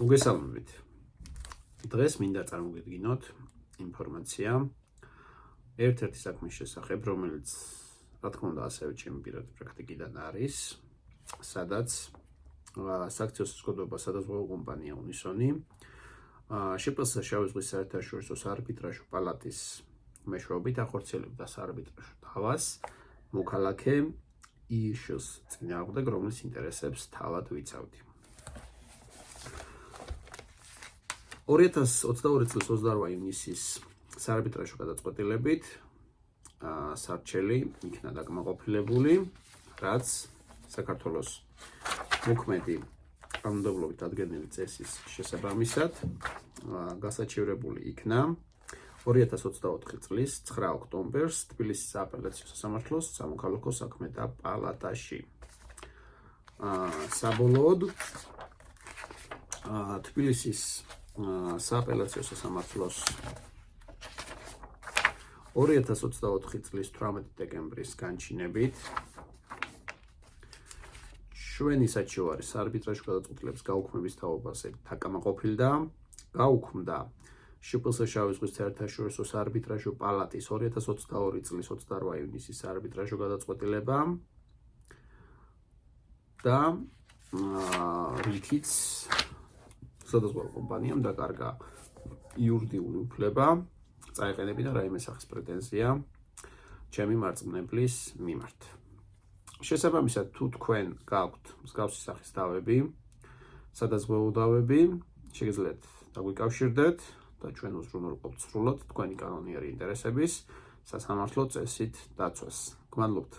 მოგესალმებით. დღეს მინდა წარმოგიდგინოთ ინფორმაცია ერთ-ერთი საქმის შესახებ, რომელიც რა თქმა უნდა ასევე ჩემი პირადი პრაქტიკიდან არის, სადაც სააქციო საზოგადოება სადაზღვევო კომპანია უნისონი შპს შავი ზღვის საერთაშორისო საარბიტრაჟო პალატის მეშვეობით ახორციელებდა საარბიტრაჟო დავას მოქალაქე იშს წინააღმდეგ, რომლის ინტერესებს თავად ვიცავდი. 2022 წლის 28 ივნისის საარბიტრაჟო გადაწყვეტილებით სარჩელი იქნა დაკმაყოფილებული, რაც საქართველოს მოქმედი კანონმდებლობით ადგენილი წესის შესაბამისად გასაჩივრებული იქნა 2024 წლის 9 ოქტომბერს თბილისის სააპელაციო სასამართლოს სამოქალაქო საქმეთა პალატაში. საბოლოოდ თბილისის სააპელაციო სასამართლოს 2024 წლის 18 დეკემბრის განჩინებით ჩვენი საჩივარი საარბიტრაჟო გადაწყვეტილების გაუქმების თაობაზე დაკმაყოფილდა, გაუქმდა შპს შავი ზღვის საერთაშორისო საარბიტრაჟო პალატის 2022 წლის 28 ივნისის საარბიტრაჟო გადაწყვეტილება და რითიც სადაზღვევო კომპანიამ დაკარგა იურიდიული უფლება წაეყენებინა რაიმე სახის პრეტენზია ჩემი მარწმუნებლის მიმართ. შესაბამისად, თუ თქვენ გაქვთ მსგავსი სახის დავები, სადაზღვევო დავები, შეგიძლიათ დაგვიკავშირდეთ და ჩვენ უზრუნველყოფთ სრულად თქვენი კანონიერი ინტერესების სასამართლო წესით დაცვას. გმადლობთ.